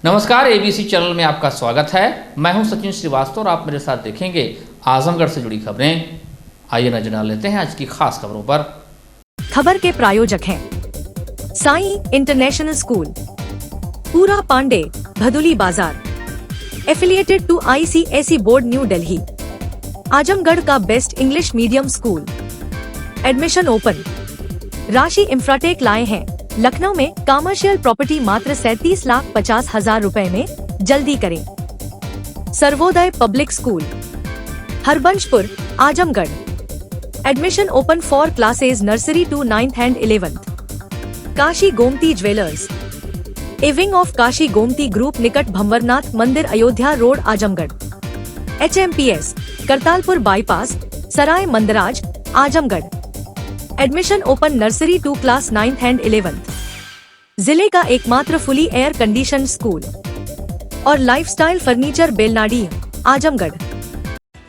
नमस्कार, ABC channel में आपका स्वागत है। मैं हूं सचिन श्रीवास्तव और आप मेरे साथ देखेंगे आजमगढ़ से जुड़ी खबरें। आइए नजर डाल लेते हैं आज की खास खबरों पर। खबर के प्रायोजक हैं साई इंटरनेशनल स्कूल, पूरा Pandey, Bhaduli Bazar, affiliated to ICSE board New Delhi, Azamgarh का best English medium school. Admission open. Rashi Infratech लाए हैं। लखनऊ में कमर्शियल प्रॉपर्टी मात्र 37,50,000 रुपए में, जल्दी करें। Sarvodaya public school, Harbanshpur, Azamgarh. Admission open for classes nursery to 9th and 11th। Kashi Gomti jewellers, a wing of Kashi Gomti group, निकट भंवरनाथ मंदिर, Ayodhya road, Azamgarh. HMPS, Kartalpur bypass, Sarai Mandraj, Azamgarh. Admission open nursery to class 9th and 11th। जिले का एकमात्र फुली एयर कंडीशन स्कूल और lifestyle furniture, Belnadi, Azamgarh.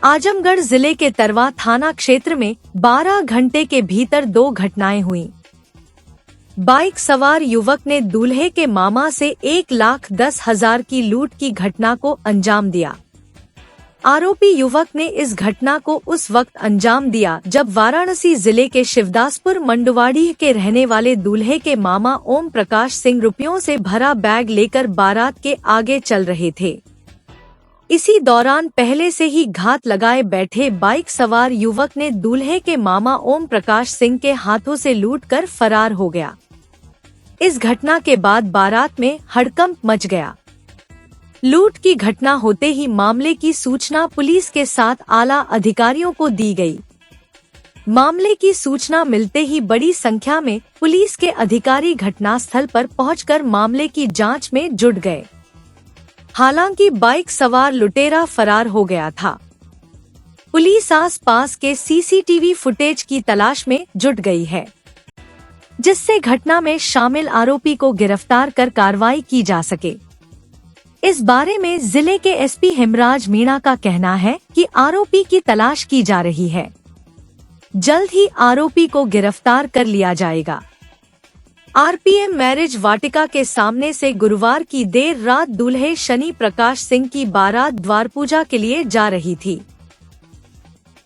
Azamgarh जिले के तरवा थाना क्षेत्र में 12 घंटे के भीतर 2 घटनाएं हुई। बाइक सवार युवक ने दूल्हे के मामा से 1,10,000 की लूट की घटना को अंजाम दिया। आरोपी युवक ने इस घटना को उस वक्त अंजाम दिया जब वाराणसी जिले के शिवदासपुर मंडुवाड़ी के रहने वाले दूल्हे के मामा ओम प्रकाश सिंह रुपयों से भरा बैग लेकर बारात के आगे चल रहे थे। इसी दौरान पहले से ही घात लगाए बैठे बाइक सवार युवक ने दूल्हे के मामा ओम प्रकाश सिंह के हाथों से लूटकर फरार हो गया। इस घटना के बाद बारात में हड़कंप मच गया। लूट की घटना होते ही मामले की सूचना पुलिस के साथ आला अधिकारियों को दी गई। मामले की सूचना मिलते ही बड़ी संख्या में पुलिस के अधिकारी घटनास्थल पर पहुंचकर मामले की जांच में जुट गए। हालांकि बाइक सवार लुटेरा फरार हो गया था। पुलिस आस-पास के CCTV फुटेज की तलाश में जुट गई है, जिससे घटना में शामिल आरोपी को गिरफ्तार कर कार्रवाई की जा सके। इस बारे में जिले के SP हेमराज मीणा का कहना है कि आरोपी की तलाश की जा रही है। जल्द ही आरोपी को गिरफ्तार कर लिया जाएगा। RPM मैरिज वाटिका के सामने से गुरुवार की देर रात दूल्हे शनि प्रकाश सिंह की बारात द्वार पूजा के लिए जा रही थी।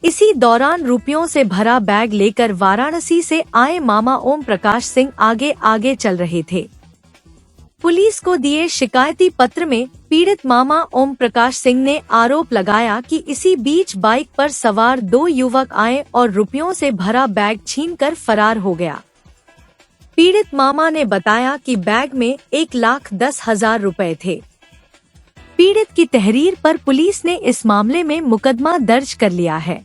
इसी दौरान रुपयों से भरा बैग लेकर वाराणसी से आए मामा ओम प्रकाश सिंह आगे आगे चल रहे थे। पुलिस को दिए शिकायती पत्र में पीड़ित मामा ओम प्रकाश सिंह ने आरोप लगाया कि इसी बीच बाइक पर सवार 2 युवक आए और रुपयों से भरा बैग छीनकर फरार हो गया। पीड़ित मामा ने बताया कि बैग में 1,10,000 रुपए थे। पीड़ित की तहरीर पर पुलिस ने इस मामले में मुकदमा दर्ज कर लिया है।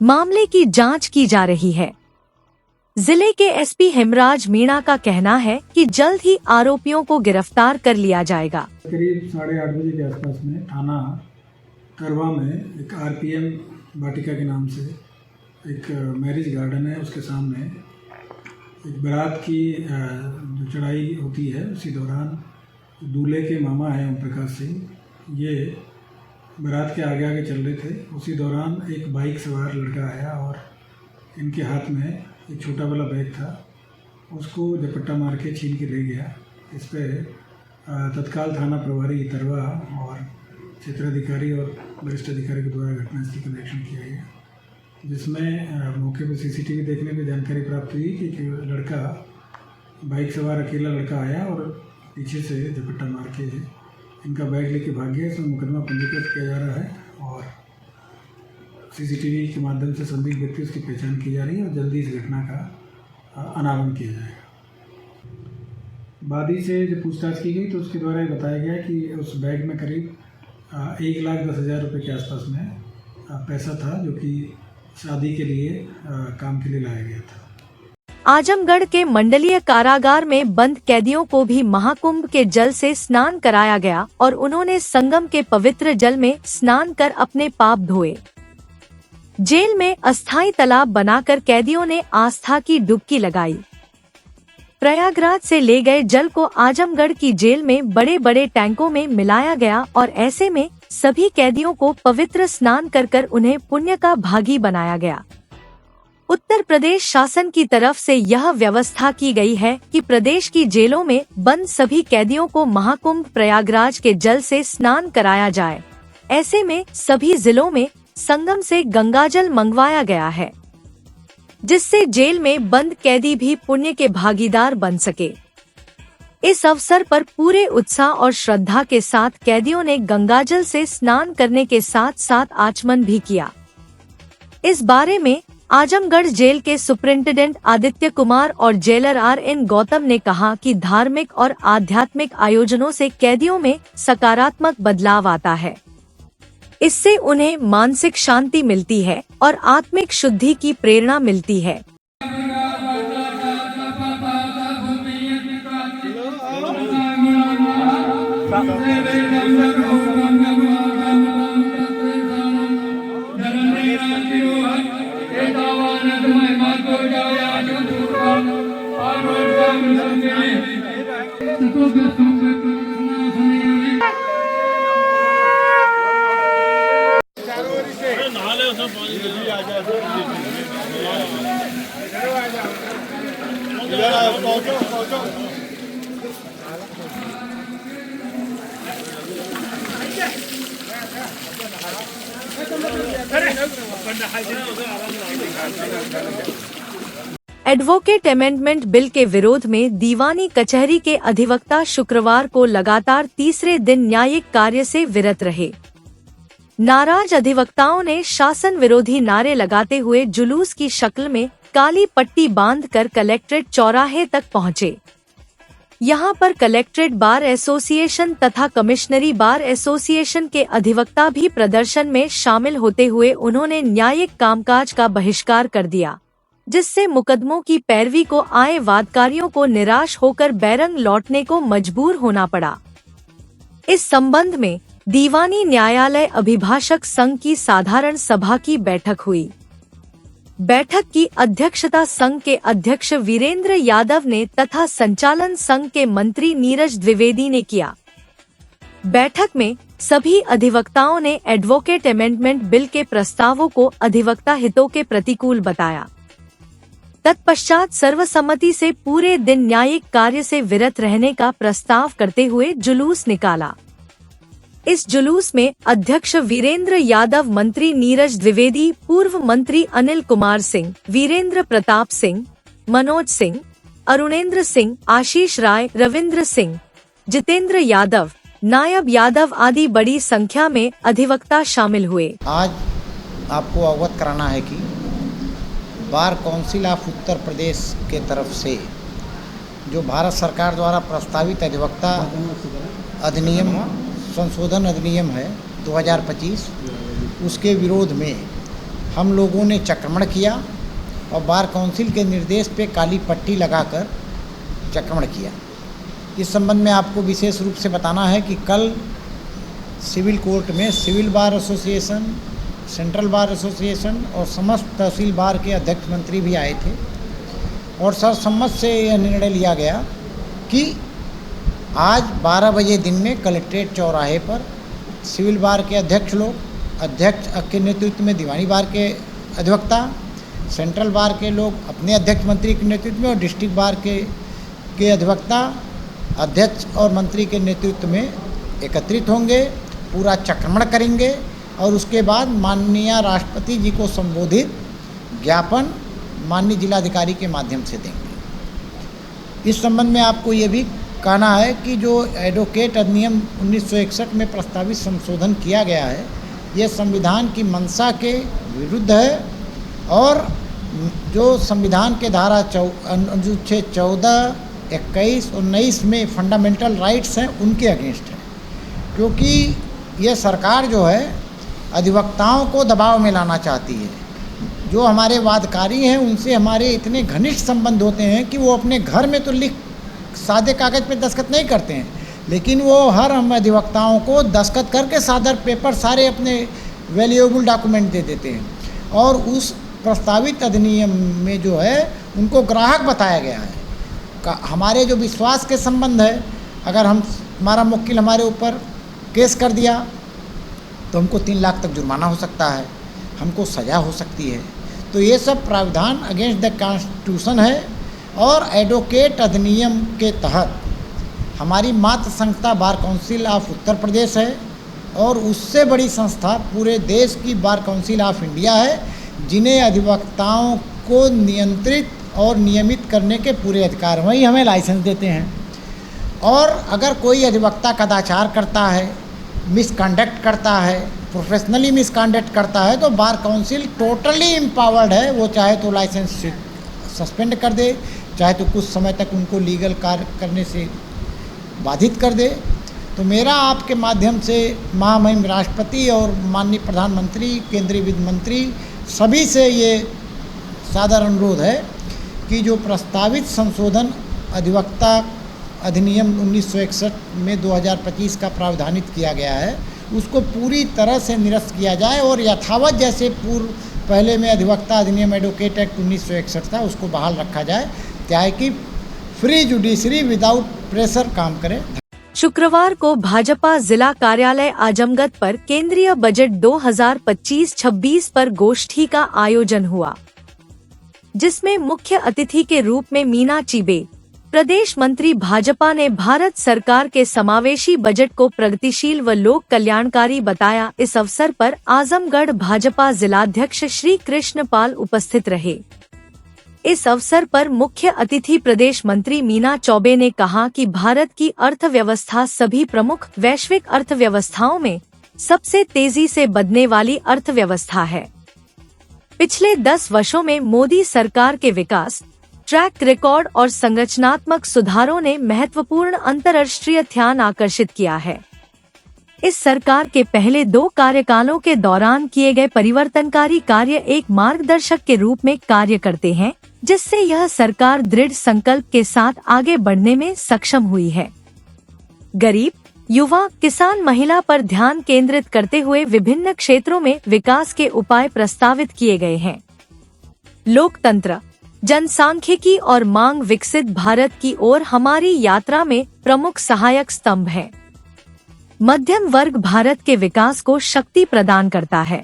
मामले की जांच की जा रही है। जिले के SP हेमराज मीणा का कहना है कि जल्द ही आरोपियों को गिरफ्तार कर लिया जाएगा। करीब 8:30 बजे के आसपास में थाना तरवा में एक RPM वाटिका के नाम से एक मैरिज गार्डन है, उसके सामने एक बारात की जो चढ़ाई होती है, उसी दौरान दूल्हे के मामा हैं ओम प्रकाश सिंह, ये बारात के आगे आगे चल रहे थे। उसी दौरान एक बाइक सवार लड़का आया और इनके हाथ में एक छोटा वाला बैग था, उसको झपट्टा मार के छीन के ले गया। इस पे तत्काल थाना प्रभारी तरवा और क्षेत्राधिकारी और वरिष्ठ अधिकारी के द्वारा घटनास्थल का निरीक्षण किया गया, जिसमें मौके पर CCTV देखने में जानकारी प्राप्त हुई कि लड़का बाइक सवार अकेला लड़का आया और पीछे से झपट्टा मार के इनका बैग लेके भाग गया। इसमें मुकदमा पंजीकृत किया जा रहा है और CCTV के माध्यम से संदिग्ध व्यक्ति उसकी पहचान की जा रही है और जल्दी इस घटना का अनावरण किया जाएगा। वादी से जब पूछताछ की गई तो उसके द्वारा ये बताया गया कि उस बैग में करीब 1,10,000 रुपये के आसपास में पैसा था, जो कि शादी के लिए काम के लिए लाया गया था। आजमगढ़ के मंडलीय कारागार में बंद कैदियों को भी महाकुंभ के जल से स्नान कराया गया और उन्होंने संगम के पवित्र जल में स्नान कर अपने पाप धोए। जेल में अस्थायी तालाब बनाकर कैदियों ने आस्था की डुबकी लगाई। प्रयागराज से ले गए जल को आजमगढ़ की जेल में बड़े बड़े टैंकों में मिलाया गया और ऐसे में सभी कैदियों को पवित्र स्नान कर उन्हें पुण्य का भागी बनाया गया। उत्तर प्रदेश शासन की तरफ से यह व्यवस्था की गई है कि प्रदेश की जेलों में बंद सभी कैदियों को महाकुंभ प्रयागराज के जल से स्नान कराया जाए। ऐसे में सभी जिलों में संगम से गंगाजल मंगवाया गया है, जिससे जेल में बंद कैदी भी पुण्य के भागीदार बन सके। इस अवसर पर पूरे उत्साह और श्रद्धा के साथ कैदियों ने गंगाजल से स्नान करने के साथ साथ आचमन भी किया। इस बारे में आजमगढ़ जेल के सुपरिंटेंडेंट आदित्य कुमार और जेलर RN गौतम ने कहा कि धार्मिक और आध्यात्मिक आयोजनों से कैदियों में सकारात्मक बदलाव आता है। इससे उन्हें मानसिक शांति मिलती है और आत्मिक शुद्धि की प्रेरणा मिलती है। एडवोकेट अमेंडमेंट बिल के विरोध में दीवानी कचहरी के अधिवक्ता शुक्रवार को लगातार तीसरे दिन न्यायिक कार्य से विरत रहे। नाराज अधिवक्ताओं ने शासन विरोधी नारे लगाते हुए जुलूस की शक्ल में काली पट्टी बांधकर कलेक्ट्रेट चौराहे तक पहुंचे। यहां पर कलेक्ट्रेट बार एसोसिएशन तथा कमिश्नरी बार एसोसिएशन के अधिवक्ता भी प्रदर्शन में शामिल होते हुए उन्होंने न्यायिक कामकाज का बहिष्कार कर दिया, जिससे मुकदमों की पैरवी को आए वादकारियों को निराश होकर बैरंग लौटने को मजबूर होना पड़ा। इस संबंध में दीवानी न्यायालय अभिभाषक संघ की साधारण सभा की बैठक हुई। बैठक की अध्यक्षता संघ के अध्यक्ष वीरेंद्र यादव ने तथा संचालन संघ के मंत्री नीरज द्विवेदी ने किया। बैठक में सभी अधिवक्ताओं ने एडवोकेट अमेंडमेंट बिल के प्रस्तावों को अधिवक्ता हितों के प्रतिकूल बताया। तत्पश्चात सर्वसम्मति से पूरे दिन न्यायिक कार्य से विरत रहने का प्रस्ताव करते हुए जुलूस निकाला। इस जुलूस में अध्यक्ष वीरेंद्र यादव, मंत्री नीरज द्विवेदी, पूर्व मंत्री अनिल कुमार सिंह, वीरेंद्र प्रताप सिंह, मनोज सिंह, अरुणेंद्र सिंह, आशीष राय, रविंद्र सिंह, जितेंद्र यादव, नायब यादव आदि बड़ी संख्या में अधिवक्ता शामिल हुए। आज आपको अवगत कराना है कि bar council of Uttar Pradesh के तरफ से जो भारत सरकार द्वारा प्रस्तावित अधिवक्ता अधिनियम संशोधन अधिनियम है 2025, उसके विरोध में हम लोगों ने चक्रमण किया और बार काउंसिल के निर्देश पे काली पट्टी लगाकर चक्रमण किया। इस संबंध में आपको विशेष रूप से बताना है कि कल सिविल कोर्ट में civil bar association, central bar association और समस्त तहसील बार के अध्यक्ष मंत्री भी आए थे और सर्वसम्मत से यह निर्णय लिया गया कि आज 12 बजे दिन में कलेक्ट्रेट चौराहे पर सिविल बार के अध्यक्ष लोग, अध्यक्ष के नेतृत्व में दीवानी बार के अधिवक्ता, सेंट्रल बार के लोग अपने अध्यक्ष मंत्री के नेतृत्व में और डिस्ट्रिक्ट बार के अधिवक्ता अध्यक्ष और मंत्री के नेतृत्व में एकत्रित होंगे, पूरा चक्रमण करेंगे और उसके बाद माननीय राष्ट्रपति जी को संबोधित ज्ञापन माननीय जिलाधिकारी के माध्यम से देंगे। इस संबंध में आपको ये भी कहना है कि जो एडवोकेट अधिनियम 1961 में प्रस्तावित संशोधन किया गया है, ये संविधान की मंशा के विरुद्ध है और जो संविधान के धारा अनुच्छेद 14, 21 और 19 में फंडामेंटल राइट्स हैं उनके अगेंस्ट है, क्योंकि ये सरकार जो है अधिवक्ताओं को दबाव में लाना चाहती है। जो हमारे वादकारी हैं उनसे हमारे इतने घनिष्ठ संबंध होते हैं कि वो अपने घर में तो लिख सादे कागज़ पे दस्तखत नहीं करते हैं, लेकिन वो हर हम अधिवक्ताओं को दस्तखत करके सादर पेपर सारे अपने वैल्यूएबल डॉक्यूमेंट दे देते हैं और उस प्रस्तावित अधिनियम में जो है उनको ग्राहक बताया गया है। हमारे जो विश्वास के संबंध है, अगर हमारा मुवक्किल हमारे ऊपर केस कर दिया तो हमको 3 लाख तक जुर्माना हो सकता है, हमको सज़ा हो सकती है। तो ये सब प्रावधान अगेंस्ट द कॉन्स्टिट्यूशन है। और एडवोकेट अधिनियम के तहत हमारी मातृ संस्था bar council of Uttar Pradesh है और उससे बड़ी संस्था पूरे देश की बार काउंसिल ऑफ इंडिया है, जिन्हें अधिवक्ताओं को नियंत्रित और नियमित करने के पूरे अधिकार, वही हमें लाइसेंस देते हैं। और अगर कोई अधिवक्ता कदाचार करता है, मिसकंडक्ट करता है, प्रोफेशनली मिसकंडक्ट करता है, तो बार काउंसिल टोटली एम्पावर्ड है। वो चाहे तो लाइसेंस सस्पेंड कर दे, चाहे तो कुछ समय तक उनको लीगल कार्य करने से बाधित कर दे। तो मेरा आपके माध्यम से महामहिम राष्ट्रपति और माननीय प्रधानमंत्री, केंद्रीय वित्त मंत्री सभी से ये सादर अनुरोध है कि जो प्रस्तावित संशोधन अधिवक्ता अधिनियम 1961 में 2025 का प्रावधानित किया गया है, उसको पूरी तरह से निरस्त किया जाए और यथावत जैसे पहले में अधिवक्ता अधिनियम एडवोकेट एक्ट 1961 था उसको बहाल रखा जाए, क्या है कि फ्री जुडिशरी विदाउट प्रेशर काम करे। शुक्रवार को भाजपा जिला कार्यालय आजमगढ़ पर केंद्रीय बजट 2025-26 पर गोष्ठी का आयोजन हुआ, जिसमें मुख्य अतिथि के रूप में मीना चिबे, प्रदेश मंत्री भाजपा, ने भारत सरकार के समावेशी बजट को प्रगतिशील व लोक कल्याणकारी बताया। इस अवसर पर आजमगढ़ भाजपा जिलाध्यक्ष श्री कृष्णपाल उपस्थित रहे। इस अवसर पर मुख्य अतिथि प्रदेश मंत्री मीना चौबे ने कहा कि भारत की अर्थव्यवस्था सभी प्रमुख वैश्विक अर्थव्यवस्थाओं में सबसे तेजी से बढ़ने वाली अर्थव्यवस्था है। पिछले 10 वर्षों में मोदी सरकार के विकास ट्रैक रिकॉर्ड और संरचनात्मक सुधारों ने महत्वपूर्ण अंतर्राष्ट्रीय ध्यान आकर्षित किया है। इस सरकार के पहले 2 कार्यकालों के दौरान किए गए परिवर्तनकारी कार्य एक मार्गदर्शक के रूप में कार्य करते हैं, जिससे यह सरकार दृढ़ संकल्प के साथ आगे बढ़ने में सक्षम हुई है। गरीब, युवा, किसान, महिला पर ध्यान केंद्रित करते हुए विभिन्न क्षेत्रों में विकास के उपाय प्रस्तावित किए गए हैं। लोकतंत्र, जनसांख्यिकी और मांग विकसित भारत की ओर हमारी यात्रा में प्रमुख सहायक स्तंभ है। मध्यम वर्ग भारत के विकास को शक्ति प्रदान करता है।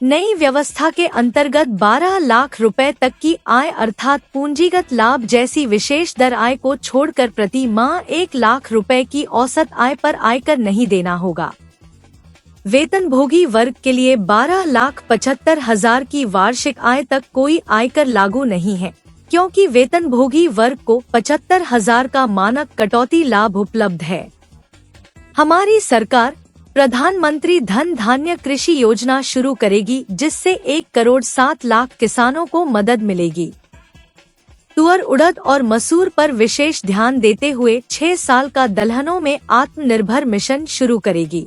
नई व्यवस्था के अंतर्गत 12 लाख रुपए तक की आय अर्थात पूंजीगत लाभ जैसी विशेष दर आय को छोड़कर प्रति माह 1 लाख रुपए की औसत आय पर आयकर नहीं देना होगा। वेतनभोगी वर्ग के लिए 12,75,000 की वार्षिक आय तक कोई आयकर लागू नहीं है, क्योंकि वेतनभोगी वर्ग को 75,000 का मानक कटौती लाभ उपलब्ध है। हमारी सरकार प्रधानमंत्री धन धान्य कृषि योजना शुरू करेगी, जिससे 1,07,00,000 किसानों को मदद मिलेगी। तुअर, उड़द और मसूर पर विशेष ध्यान देते हुए 6 साल का दलहनों में आत्मनिर्भर मिशन शुरू करेगी।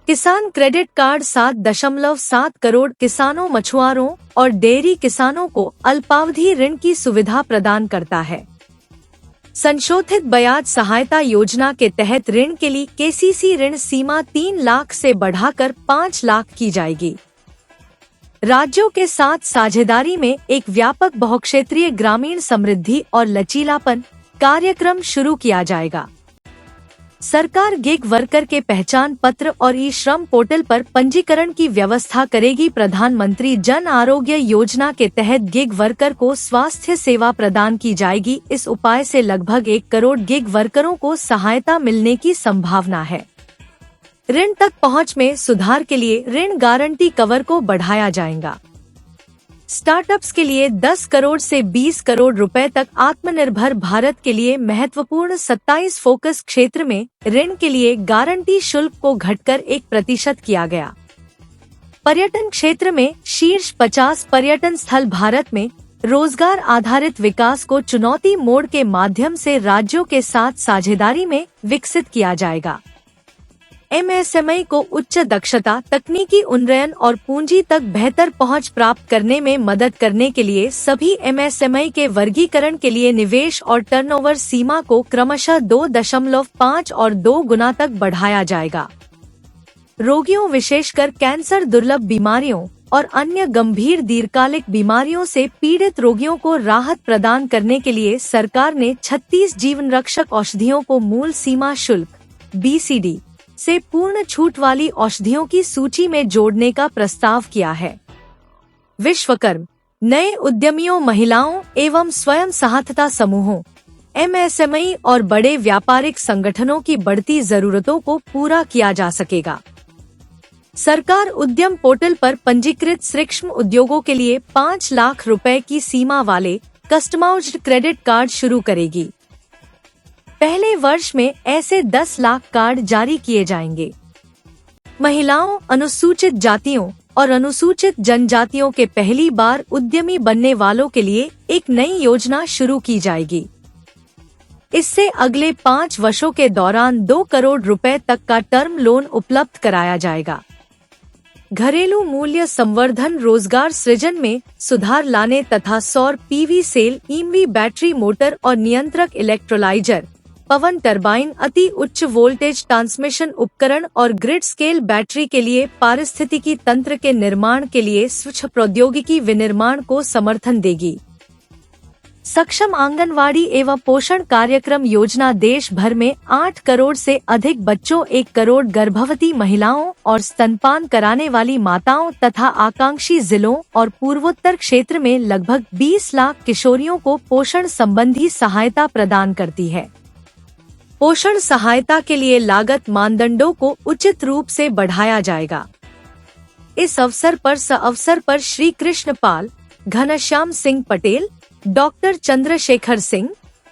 किसान क्रेडिट कार्ड 7.7 करोड़ किसानों, मछुआरों और डेयरी किसानों को अल्पावधि ऋण की सुविधा प्रदान करता है। संशोधित ब्याज सहायता योजना के तहत ऋण के लिए केसीसी ऋण सीमा 3 लाख से बढ़ाकर 5 लाख की जाएगी। राज्यों के साथ साझेदारी में एक व्यापक बहुक्षेत्रीय ग्रामीण समृद्धि और लचीलापन कार्यक्रम शुरू किया जाएगा। सरकार गिग वर्कर के पहचान पत्र और ई श्रम पोर्टल पर पंजीकरण की व्यवस्था करेगी। प्रधानमंत्री जन आरोग्य योजना के तहत गिग वर्कर को स्वास्थ्य सेवा प्रदान की जाएगी। इस उपाय से लगभग 1 करोड़ गिग वर्करों को सहायता मिलने की संभावना है। ऋण तक पहुंच में सुधार के लिए ऋण गारंटी कवर को बढ़ाया जाएगा। स्टार्टअप्स के लिए 10 करोड़ से 20 करोड़ रुपए तक, आत्मनिर्भर भारत के लिए महत्वपूर्ण 27 फोकस क्षेत्र में ऋण के लिए गारंटी शुल्क को घटकर 1% किया गया। पर्यटन क्षेत्र में शीर्ष 50 पर्यटन स्थल भारत में रोजगार आधारित विकास को चुनौती मोड़ के माध्यम से राज्यों के साथ साझेदारी में विकसित किया जाएगा। एमएसएमई को उच्च दक्षता, तकनीकी उन्नयन और पूंजी तक बेहतर पहुंच प्राप्त करने में मदद करने के लिए सभी एमएसएमई के वर्गीकरण के लिए निवेश और टर्नओवर सीमा को क्रमशः 2.5 और 2 गुना तक बढ़ाया जाएगा। रोगियों, विशेषकर कैंसर, दुर्लभ बीमारियों और अन्य गंभीर दीर्घकालिक बीमारियों से पीड़ित रोगियों को राहत प्रदान करने के लिए सरकार ने 36 जीवन रक्षक औषधियों को मूल सीमा शुल्क (BCD) से पूर्ण छूट वाली औषधियों की सूची में जोड़ने का प्रस्ताव किया है। विश्वकर्म, नए उद्यमियों, महिलाओं एवं स्वयं सहायता समूहों, MSME और बड़े व्यापारिक संगठनों की बढ़ती जरूरतों को पूरा किया जा सकेगा। सरकार उद्यम पोर्टल पर पंजीकृत सूक्ष्म उद्योगों के लिए 5 लाख रुपए की सीमा वाले कस्टमाइज्ड क्रेडिट कार्ड शुरू करेगी। पहले वर्ष में ऐसे 10 लाख कार्ड जारी किए जाएंगे। महिलाओं, अनुसूचित जातियों और अनुसूचित जनजातियों के पहली बार उद्यमी बनने वालों के लिए एक नई योजना शुरू की जाएगी। इससे अगले 5 वर्षों के दौरान 2 करोड़ रुपए तक का टर्म लोन उपलब्ध कराया जाएगा। घरेलू मूल्य संवर्धन, रोजगार सृजन में सुधार लाने तथा सौर PV cell, EMV battery motor और नियंत्रक इलेक्ट्रोलाइजर, पवन टरबाइन, अति उच्च वोल्टेज ट्रांसमिशन उपकरण और ग्रिड स्केल बैटरी के लिए पारिस्थितिकी तंत्र के निर्माण के लिए स्वच्छ प्रौद्योगिकी विनिर्माण को समर्थन देगी। सक्षम आंगनवाड़ी एवं पोषण कार्यक्रम योजना देश भर में 8 करोड़ से अधिक बच्चों, 1 करोड़ गर्भवती महिलाओं और स्तनपान कराने वाली माताओं तथा आकांक्षी जिलों और पूर्वोत्तर क्षेत्र में लगभग 20 लाख किशोरियों को पोषण संबंधी सहायता प्रदान करती है। पोषण सहायता के लिए लागत मानदंडों को उचित रूप से बढ़ाया जाएगा। इस अवसर पर श्री कृष्ण पाल, घनश्याम सिंह पटेल, डॉक्टर चंद्रशेखर सिंह,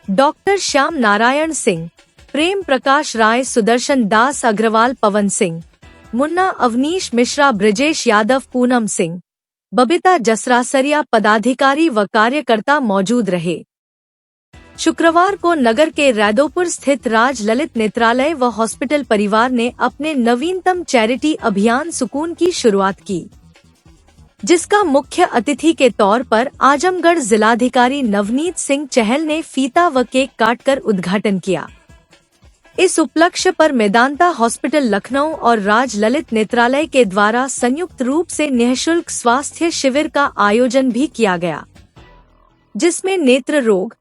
डॉक्टर श्याम नारायण सिंह, प्रेम प्रकाश राय, सुदर्शन दास अग्रवाल, पवन सिंह, मुन्ना, अवनीश मिश्रा, ब्रजेश यादव, पूनम सिंह, बबीता जसरासरिया पदाधिकारी व कार्यकर्ता मौजूद रहे। शुक्रवार को नगर के रैदोपुर स्थित राज ललित नेत्रालय व हॉस्पिटल परिवार ने अपने नवीनतम चैरिटी अभियान सुकून की शुरुआत की, जिसका मुख्य अतिथि के तौर पर आजमगढ़ जिलाधिकारी नवनीत सिंह चहल ने फीता व केक काटकर उद्घाटन किया। इस उपलक्ष्य पर मेदांता हॉस्पिटल लखनऊ और राज ललित नेत्रालय के द्वारा संयुक्त रूप से निःशुल्क स्वास्थ्य शिविर का आयोजन भी किया गया, जिसमें नेत्र रोग,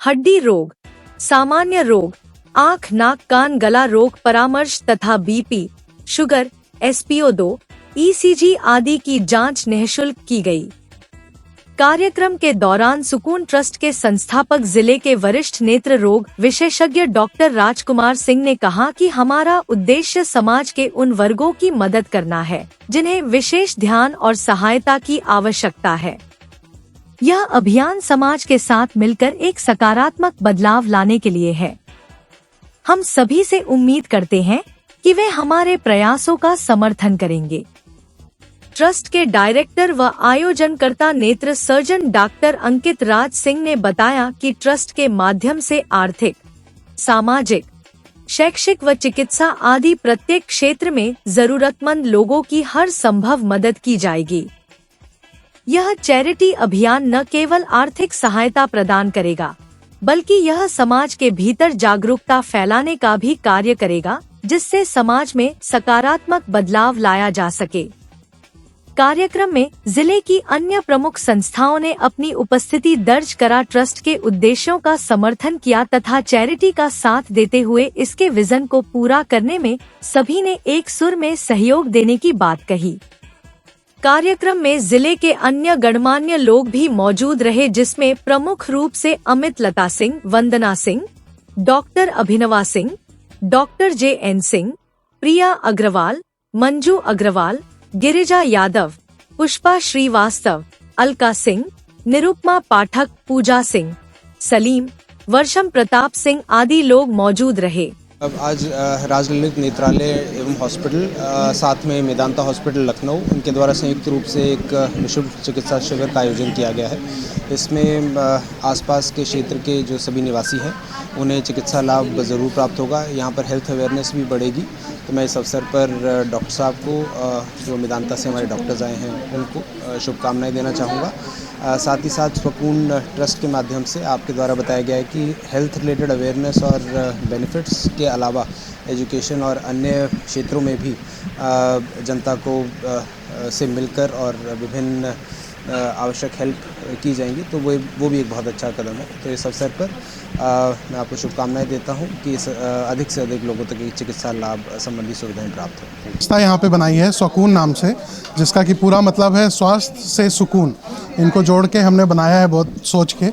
हड्डी रोग, सामान्य रोग, आँख, नाक, कान, गला रोग परामर्श तथा BP, शुगर, SPO2, ECG आदि की जांच निःशुल्क की गई। कार्यक्रम के दौरान सुकून ट्रस्ट के संस्थापक जिले के वरिष्ठ नेत्र रोग विशेषज्ञ डॉक्टर राजकुमार सिंह ने कहा कि हमारा उद्देश्य समाज के उन वर्गों की मदद करना है जिन्हें विशेष ध्यान और सहायता की आवश्यकता है। यह अभियान समाज के साथ मिलकर एक सकारात्मक बदलाव लाने के लिए है। हम सभी से उम्मीद करते हैं कि वे हमारे प्रयासों का समर्थन करेंगे। ट्रस्ट के डायरेक्टर व आयोजनकर्ता नेत्र सर्जन डॉक्टर अंकित राज सिंह ने बताया कि ट्रस्ट के माध्यम से आर्थिक, सामाजिक, शैक्षिक व चिकित्सा आदि प्रत्येक क्षेत्र में जरूरतमंद लोगों की हर संभव मदद की जाएगी। यह चैरिटी अभियान न केवल आर्थिक सहायता प्रदान करेगा, बल्कि यह समाज के भीतर जागरूकता फैलाने का भी कार्य करेगा, जिससे समाज में सकारात्मक बदलाव लाया जा सके। कार्यक्रम में जिले की अन्य प्रमुख संस्थाओं ने अपनी उपस्थिति दर्ज करा ट्रस्ट के उद्देश्यों का समर्थन किया तथा चैरिटी का साथ देते हुए इसके विजन को पूरा करने में सभी ने एक सुर में सहयोग देने की बात कही। कार्यक्रम में जिले के अन्य गणमान्य लोग भी मौजूद रहे, जिसमें प्रमुख रूप से अमित लता सिंह, वंदना Singh, doctor अभिनवा Singh, doctor JN Singh, प्रिया अग्रवाल, मंजू अग्रवाल, गिरिजा यादव, पुष्पा श्रीवास्तव, अलका सिंह, निरुपमा पाठक, पूजा सिंह, सलीम, वर्षम प्रताप सिंह आदि लोग मौजूद रहे। अब आज राज ललित नेत्रालय एवं हॉस्पिटल साथ में मेदांता हॉस्पिटल लखनऊ, उनके द्वारा संयुक्त रूप से एक निःशुल्क चिकित्सा शिविर का आयोजन किया गया है। इसमें आसपास के क्षेत्र के जो सभी निवासी हैं उन्हें चिकित्सा लाभ ज़रूर प्राप्त होगा। यहाँ पर हेल्थ अवेयरनेस भी बढ़ेगी। तो मैं इस अवसर पर डॉक्टर साहब को, जो मेदांता से हमारे डॉक्टर्स आए हैं, उनको शुभकामनाएं देना चाहूँगा। साथ ही साथ सुकून ट्रस्ट के माध्यम से आपके द्वारा बताया गया है कि हेल्थ रिलेटेड अवेयरनेस और बेनिफिट्स के अलावा एजुकेशन और अन्य क्षेत्रों में भी जनता को से मिलकर और विभिन्न आवश्यक हेल्प की जाएंगी तो वो भी एक बहुत अच्छा कदम है। तो इस अवसर पर मैं आपको शुभकामनाएं देता हूं कि अधिक से अधिक लोगों तक चिकित्सा लाभ संबंधी सुविधाएं प्राप्त हों। संस्था यहाँ पे बनाई है सुकून नाम से, जिसका कि पूरा मतलब है स्वास्थ्य से सुकून। इनको जोड़ के हमने बनाया है बहुत सोच के,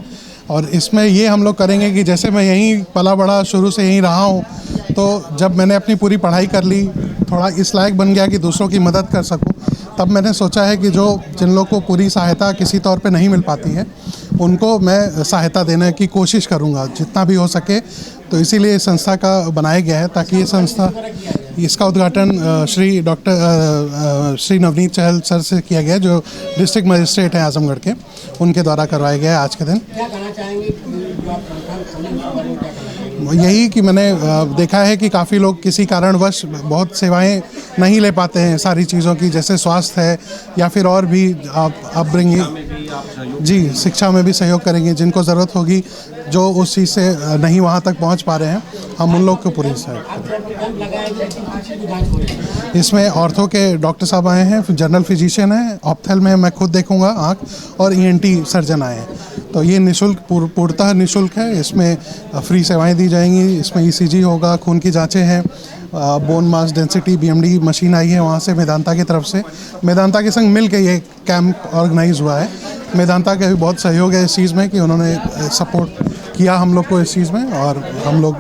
और इसमें ये हम लोग करेंगे कि जैसे मैं यहीं पला बड़ा शुरू से यहीं रहा हूँ, तो जब मैंने अपनी पूरी पढ़ाई कर ली, थोड़ा इस लायक बन गया कि दूसरों की मदद कर सकूँ, तब मैंने सोचा है कि जिन लोगों को पूरी सहायता किसी तौर पे नहीं मिल पाती है, उनको मैं सहायता देने की कोशिश करूँगा जितना भी हो सके। तो इसीलिए इस संस्था का बनाया गया है, ताकि ये संस्था, इसका उद्घाटन श्री नवनीत चहल सर से किया गया, जो डिस्ट्रिक्ट मजिस्ट्रेट हैं आजमगढ़ के, उनके द्वारा करवाया गया है आज के दिन। क्या कहना चाहेंगे जो आप यही कि मैंने देखा है कि काफ़ी लोग किसी कारणवश बहुत सेवाएं नहीं ले पाते हैं सारी चीज़ों की, जैसे स्वास्थ्य है या फिर और भी अपब्रिंगिंग, जी शिक्षा में भी सहयोग करेंगे। जिनको ज़रूरत होगी, जो उस चीज़ से नहीं वहाँ तक पहुँच पा रहे हैं, हम उन लोग को पूरी सहयोग करेंगे। इसमें ऑर्थो के डॉक्टर साहब आए हैं, जनरल फिजिशियन हैं, ऑप्थेल में मैं खुद देखूंगा आँख, और ENT सर्जन आए हैं। तो ये निःशुल्क, पूर्णतः निःशुल्क है। इसमें फ्री सेवाएं दी जाएंगी। इसमें ECG होगा, खून की जांचें हैं, bone mass density BMD machine आई है वहाँ से मेदांता की तरफ से। मेदांता के संग मिल के ये कैंप ऑर्गेनाइज हुआ है। मेदांता का भी बहुत सहयोग है इस चीज़ में, कि उन्होंने सपोर्ट किया हम लोग को इस चीज़ में, और हम लोग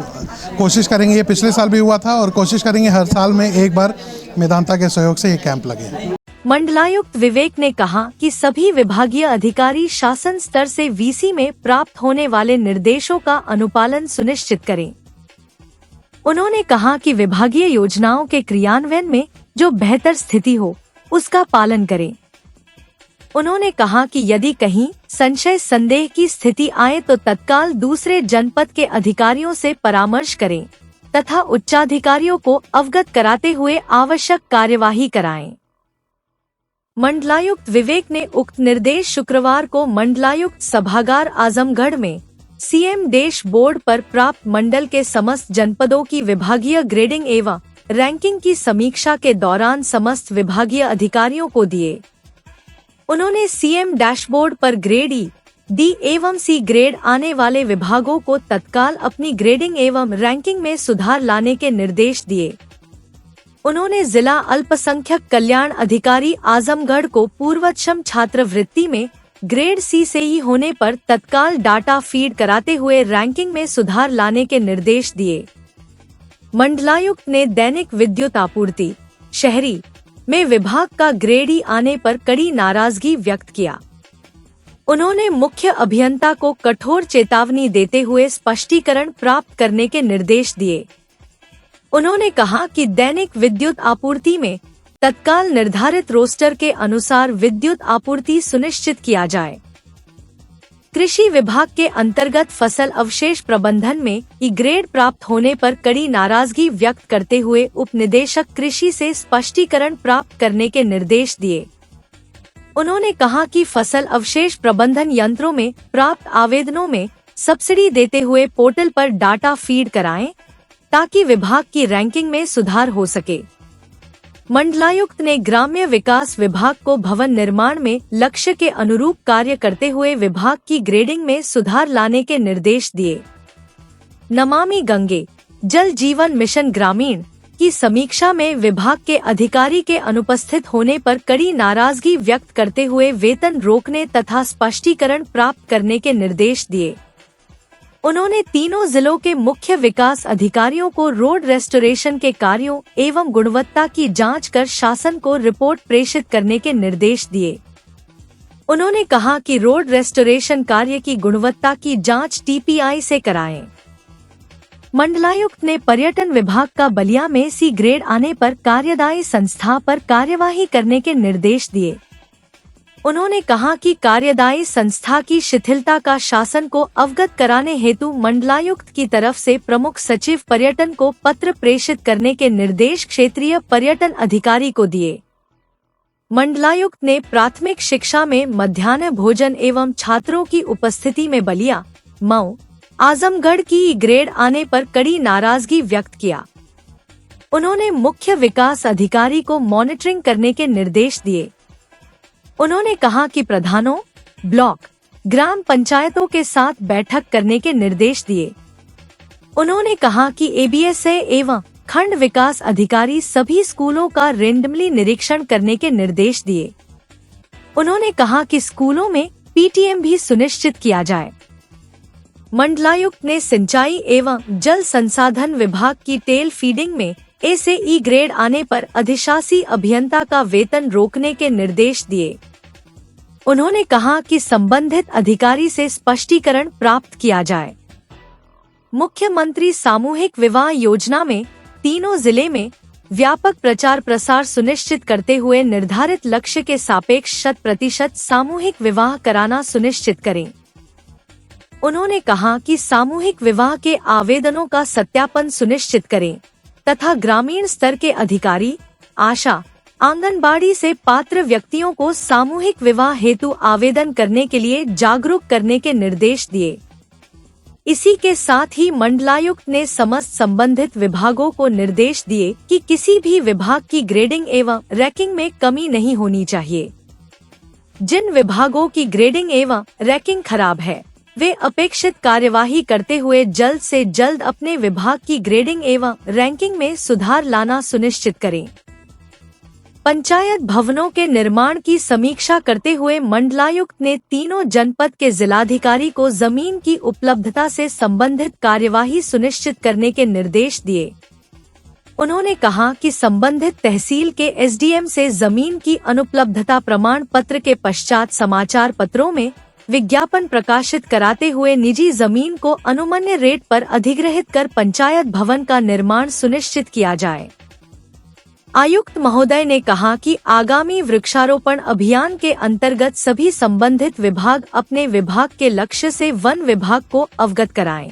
कोशिश करेंगे, ये पिछले साल भी हुआ था, और कोशिश करेंगे हर साल में एक बार मेदांता के सहयोग से ये कैंप लगे। मंडलायुक्त विवेक ने कहा कि सभी विभागीय अधिकारी शासन स्तर से VC में प्राप्त होने वाले निर्देशों का अनुपालन सुनिश्चित करें। उन्होंने कहा कि विभागीय योजनाओं के क्रियान्वयन में जो बेहतर स्थिति हो, उसका पालन करें। उन्होंने कहा कि यदि कहीं संशय संदेह की स्थिति आए तो तत्काल दूसरे जनपद के अधिकारियों से परामर्श करें तथा उच्चाधिकारियों को अवगत कराते हुए आवश्यक कार्यवाही कराएं। मंडलायुक्त विवेक ने उक्त निर्देश शुक्रवार को मंडलायुक्त सभागार आजमगढ़ में CM डैशबोर्ड पर प्राप्त मंडल के समस्त जनपदों की विभागीय ग्रेडिंग एवं रैंकिंग की समीक्षा के दौरान समस्त विभागीय अधिकारियों को दिए। उन्होंने CM डैशबोर्ड पर ग्रेड E, D एवं C ग्रेड आने वाले विभागों को तत्काल अपनी ग्रेडिंग एवं रैंकिंग में सुधार लाने के निर्देश दिए। उन्होंने जिला अल्पसंख्यक कल्याण अधिकारी आजमगढ़ को पूर्वक्षम छात्रवृत्ति में ग्रेड C से ही होने पर तत्काल डाटा फीड कराते हुए रैंकिंग में सुधार लाने के निर्देश दिए। मंडलायुक्त ने दैनिक विद्युत आपूर्ति शहरी में विभाग का ग्रेड E आने पर कड़ी नाराजगी व्यक्त किया। उन्होंने मुख्य अभियंता को कठोर चेतावनी देते हुए स्पष्टीकरण प्राप्त करने के निर्देश दिए। उन्होंने कहा कि दैनिक विद्युत आपूर्ति में तत्काल निर्धारित रोस्टर के अनुसार विद्युत आपूर्ति सुनिश्चित किया जाए। कृषि विभाग के अंतर्गत फसल अवशेष प्रबंधन में E ग्रेड प्राप्त होने पर कड़ी नाराजगी व्यक्त करते हुए उप निदेशक कृषि से स्पष्टीकरण प्राप्त करने के निर्देश दिए। उन्होंने कहा कि फसल अवशेष प्रबंधन यंत्रों में प्राप्त आवेदनों में सब्सिडी देते हुए पोर्टल पर डाटा फीड कराएं, ताकि विभाग की रैंकिंग में सुधार हो सके। मंडलायुक्त ने ग्राम्य विकास विभाग को भवन निर्माण में लक्ष्य के अनुरूप कार्य करते हुए विभाग की ग्रेडिंग में सुधार लाने के निर्देश दिए। नमामि गंगे जल जीवन मिशन ग्रामीण की समीक्षा में विभाग के अधिकारी के अनुपस्थित होने पर कड़ी नाराजगी व्यक्त करते हुए वेतन रोकने तथा स्पष्टीकरण प्राप्त करने के निर्देश दिए। उन्होंने तीनों जिलों के मुख्य विकास अधिकारियों को रोड रेस्टोरेशन के कार्यों एवं गुणवत्ता की जांच कर शासन को रिपोर्ट प्रेषित करने के निर्देश दिए। उन्होंने कहा कि रोड रेस्टोरेशन कार्य की गुणवत्ता की जांच TPI से कराएं। मंडलायुक्त ने पर्यटन विभाग का बलिया में C ग्रेड आने पर कार्यदायी संस्था पर कार्यवाही करने के निर्देश दिए। उन्होंने कहा कि कार्यदायी संस्था की शिथिलता का शासन को अवगत कराने हेतु मंडलायुक्त की तरफ से प्रमुख सचिव पर्यटन को पत्र प्रेषित करने के निर्देश क्षेत्रीय पर्यटन अधिकारी को दिए। मंडलायुक्त ने प्राथमिक शिक्षा में मध्याह्न भोजन एवं छात्रों की उपस्थिति में बलिया, मऊ, आजमगढ़ की E ग्रेड आने पर कड़ी नाराजगी व्यक्त किया। उन्होंने मुख्य विकास अधिकारी को मॉनिटरिंग करने के निर्देश दिए। उन्होंने कहा कि प्रधानों, ब्लॉक, ग्राम पंचायतों के साथ बैठक करने के निर्देश दिए। उन्होंने कहा कि एबीएसए एवं खंड विकास अधिकारी सभी स्कूलों का रेंडमली निरीक्षण करने के निर्देश दिए। उन्होंने कहा कि स्कूलों में पीटीएम भी सुनिश्चित किया जाए। मंडलायुक्त ने सिंचाई एवं जल संसाधन विभाग की टेल फीडिंग में ए से ई ग्रेड आने पर अधिशासी अभियंता का वेतन रोकने के निर्देश दिए। उन्होंने कहा कि संबंधित अधिकारी से स्पष्टीकरण प्राप्त किया जाए। मुख्यमंत्री सामूहिक विवाह योजना में तीनों जिले में व्यापक प्रचार प्रसार सुनिश्चित करते हुए निर्धारित लक्ष्य के सापेक्ष 100% सामूहिक विवाह कराना सुनिश्चित करें। उन्होंने कहा कि सामूहिक विवाह के आवेदनों का सत्यापन सुनिश्चित करें तथा ग्रामीण स्तर के अधिकारी, आशा, आंगनबाड़ी से पात्र व्यक्तियों को सामूहिक विवाह हेतु आवेदन करने के लिए जागरूक करने के निर्देश दिए। इसी के साथ ही मंडलायुक्त ने समस्त संबंधित विभागों को निर्देश दिए कि किसी भी विभाग की ग्रेडिंग एवं रैंकिंग में कमी नहीं होनी चाहिए। जिन विभागों की ग्रेडिंग एवं रैंकिंग खराब है, वे अपेक्षित कार्यवाही करते हुए जल्द से जल्द अपने विभाग की ग्रेडिंग एवं रैंकिंग में सुधार लाना सुनिश्चित करें। पंचायत भवनों के निर्माण की समीक्षा करते हुए मंडलायुक्त ने तीनों जनपद के जिलाधिकारी को जमीन की उपलब्धता से संबंधित कार्यवाही सुनिश्चित करने के निर्देश दिए। उन्होंने कहा कि संबंधित तहसील के एसडीएम से जमीन की अनुपलब्धता प्रमाण पत्र के पश्चात समाचार पत्रों में विज्ञापन प्रकाशित कराते हुए निजी जमीन को अनुमन्य रेट पर अधिग्रहित कर पंचायत भवन का निर्माण सुनिश्चित किया जाए। आयुक्त महोदय ने कहा कि आगामी वृक्षारोपण अभियान के अंतर्गत सभी संबंधित विभाग अपने विभाग के लक्ष्य से वन विभाग को अवगत कराएं।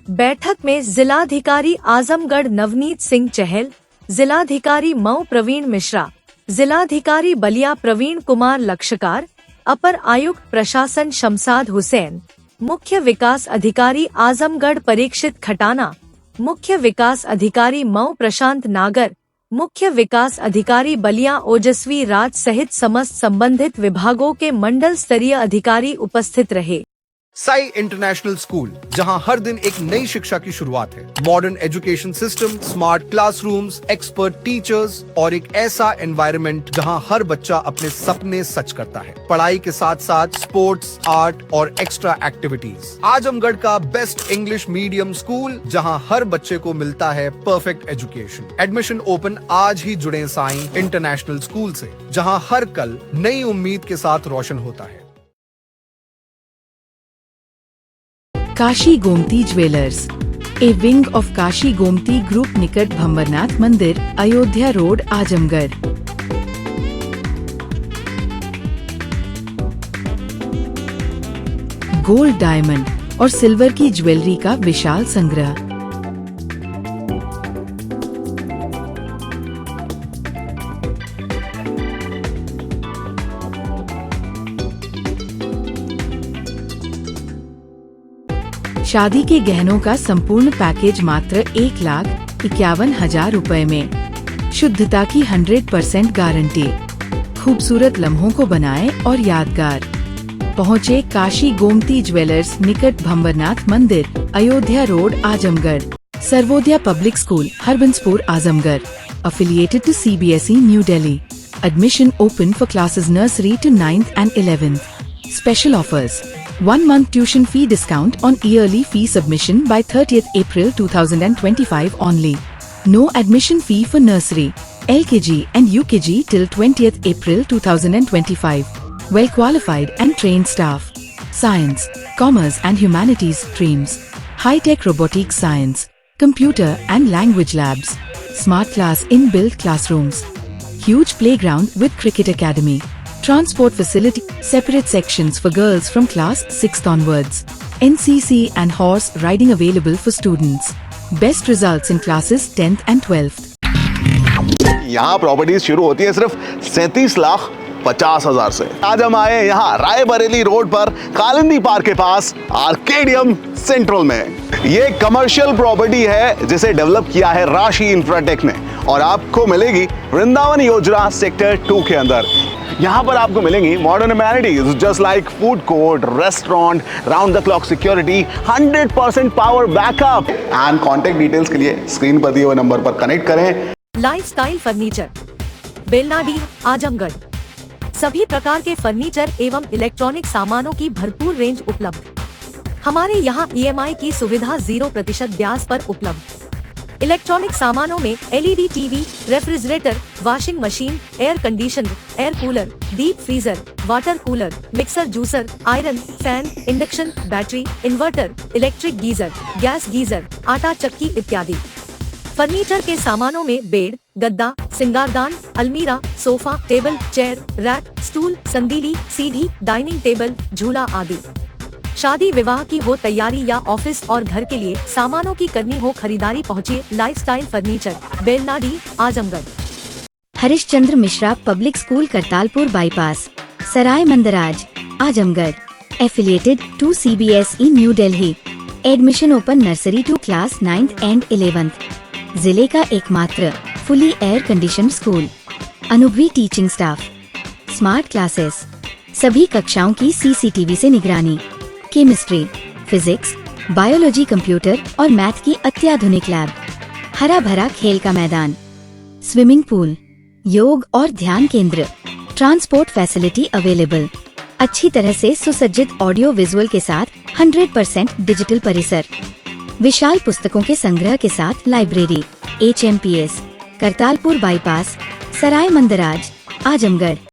बैठक में जिलाधिकारी आजमगढ़ नवनीत सिंह चहल, जिलाधिकारी मऊ प्रवीण मिश्रा, जिलाधिकारी बलिया प्रवीण कुमार लक्षकार, अपर आयुक्त प्रशासन शमसाद हुसैन, मुख्य विकास अधिकारी आजमगढ़ परीक्षित खटाना, मुख्य विकास अधिकारी मऊ प्रशांत नागर, मुख्य विकास अधिकारी बलिया ओजस्वी राज सहित समस्त संबंधित विभागों के मंडल स्तरीय अधिकारी उपस्थित रहे। साई इंटरनेशनल स्कूल, जहां हर दिन एक नई शिक्षा की शुरुआत है। Modern education system, smart classrooms, expert teachers और एक ऐसा एनवायरनमेंट जहां हर बच्चा अपने सपने सच करता है। पढ़ाई के साथ साथ स्पोर्ट्स, आर्ट और एक्स्ट्रा एक्टिविटीज। आजमगढ़ का बेस्ट इंग्लिश मीडियम स्कूल, जहां हर बच्चे को मिलता है परफेक्ट एजुकेशन। एडमिशन ओपन आज ही जुड़े साई इंटरनेशनल स्कूल से, जहां हर कल नई उम्मीद के साथ रोशन होता है। Kashi Gomti jewellers, a wing of Kashi Gomti group, निकट भंबरनाथ मंदिर, Ayodhya road, Azamgarh. Gold, diamond और सिल्वर की ज्वेलरी का विशाल संग्रह। शादी के गहनों का संपूर्ण पैकेज मात्र 1,51,000 रुपए में। शुद्धता की 100% गारंटी। खूबसूरत लम्हों को बनाएं और यादगार। पहुँचे काशी गोमती ज्वेलर्स, निकट भंबरनाथ मंदिर, Ayodhya road, Azamgarh. Sarvodaya public school, Harbanspur, Azamgarh. Affiliated to CBSE, New Delhi. Admission open for classes nursery to 9th and 11th. Special offers. 1 month tuition fee discount on yearly fee submission by 30th April 2025 only. No admission fee for nursery, LKG and UKG till 20th April 2025. Well qualified and trained staff. Science, Commerce and Humanities streams. High-tech robotics science, computer and language labs. Smart class in-built classrooms. Huge playground with cricket academy. Transport facility, separate sections for girls from class 6th onwards. NCC and horse riding available for students. Best results in classes 10th and 12th. यहाँ properties शुरू होती है सिर्फ 37,50,000 से। आज हम आए यहाँ रायबरेली रोड पर कालिंदी पार्क के पास आर्केडियम सेंट्रल में। ये कमर्शियल प्रॉपर्टी है जिसे डेवलप किया है राशि इंफ्राटेक ने और आपको मिलेगी वृंदावन योजना सेक्टर 2 के अंदर। यहाँ पर आपको मिलेंगी modern amenities just like food court, restaurant, round the clock security, 100% power backup. And contact details के लिए स्क्रीन पर दिए हुए नंबर पर कनेक्ट करें। Lifestyle furniture, Belnadi, Azamgarh. सभी प्रकार के फर्नीचर एवं इलेक्ट्रॉनिक सामानों की भरपूर रेंज उपलब्ध। हमारे यहाँ EMI की सुविधा 0% ब्याज पर उपलब्ध। इलेक्ट्रॉनिक सामानों में LED TV, refrigerator, washing machine, air conditioner, air cooler, deep freezer, water cooler, mixer juicer, iron, fan, induction, battery, inverter, electric geyser, gas geyser, आटा चक्की इत्यादि। फर्नीचर के सामानों में बेड, गद्दा, सिंगारदान, अलमीरा, sofa, table, chair, rack, stool, संदीली, सीढ़ी, डाइनिंग टेबल, झूला आदि। शादी विवाह की हो तैयारी या ऑफिस और घर के लिए सामानों की करनी हो खरीदारी, पहुंचिए lifestyle furniture, Belnadi, Azamgarh. Harishchandra Mishra public school Kartalpur bypass, Sarai Mandraj, Azamgarh. Affiliated to CBSE New Delhi. Admission open nursery to class 9th and 11th। जिले का एकमात्र फुली एयर कंडीशन स्कूल। अनुभवी टीचिंग स्टाफ, स्मार्ट क्लासेस, सभी कक्षाओं की CCTV से निगरानी। केमिस्ट्री, फिजिक्स, बायोलॉजी, कंप्यूटर और मैथ की अत्याधुनिक लैब। हरा भरा खेल का मैदान, स्विमिंग पूल, योग और ध्यान केंद्र। Transport facility available. अच्छी तरह से सुसज्जित ऑडियो विजुअल के साथ 100% डिजिटल परिसर। विशाल पुस्तकों के संग्रह के साथ library. HMPS, Kartalpur bypass, Sarai Mandraj, Azamgarh.